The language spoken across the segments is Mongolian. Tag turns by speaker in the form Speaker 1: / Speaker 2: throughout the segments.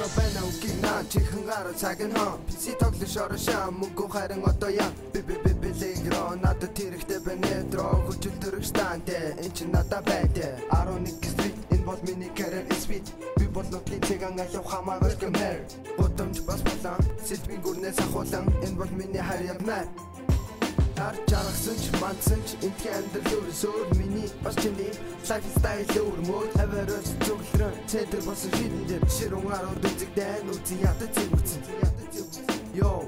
Speaker 1: Метро байна үгүй наа чихэн гараа цаг нь хоо PC тоглож оршаа мөнгө харин одоо яа Билегро надад тэрэгтэй бэнэтро хүчил төрөх станте энэ ч надад байдэ 11 street энэ бол миний career speed би бол нутгийн цэгэн аяв хамаагүй гэмээр Бодомж бас болон сэлбийн гүрнээс ахуулан энэ бол миний харьяа маа Жаргасан ч мандсан ч энтхэн амьдрал өөр миний бас чиний lifestyle өөр мод Everest зөвлөрөн центр болсон шийдэн дээр ширүүн арууд үзэгдэн үзэн ядаж зэмгцэн Йоо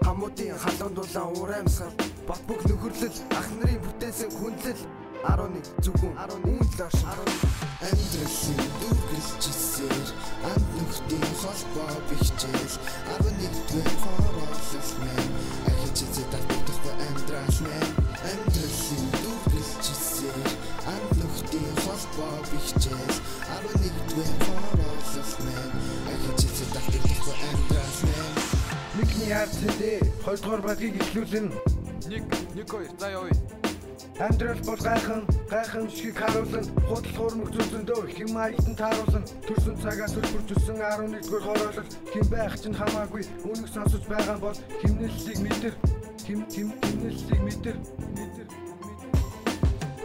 Speaker 1: Хамуудын халуун дулаан урамсгал бат бүх нөхөрлөл ах нарын бүтээсэн хүндлэл 11 зүгүн 11 лаш Амьдралын дүргэлжсээр анд нөхдийн холбоо бихжээл 11-р хороолол мэн ахиж зэдэгдэхгүй амьдрал мэн Амьдралын дүргэлжсээр анд нөхдийн холбоо бихжээл 11-р хороолол мэн ахиж зэдэгдэхгүй амьдрал мэн Никний арцэдэ 2-р багийг ихлүүлэн
Speaker 2: Ник 2 за явъя
Speaker 1: Амьдрал бол гайхан шиг харуулна худал хуурмаг зүсэндөө хэм маягтан тааруулна төрсөн цагаас төлбөрж өссөн 11-р хороолол хэн байх чинь хамаагүй үнэг сонсож байгаа бол химнэллийг мэдэр химнэллийг мэдэр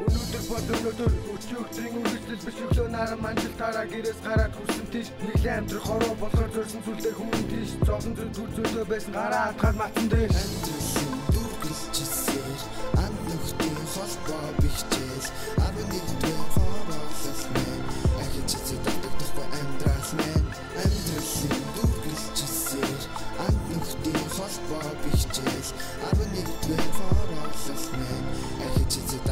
Speaker 1: Өнөөдөр бол өнөөдөр өчигдрийн үргэлжлэл биш өглөө наран манжил тараа гэрээс гараад хүрсэн тийш нэглээ амьдрах хороо болохоор зорьсон сүлдээ хүн тийш зовлон зүр зөндөө байсан гараа атгаад матсан дээр Амьдралын дүргэлжсээр анд нөхдийн холбоо бихжээл 11-р хороолол мэн ахиж зэдэгдэхгүй амьдрал мэн Амьдралын дүргэлжсээр анд нөхдийн холбоо бихжээл 11-р хороолол мэн ахиж зэдэгдэхгүй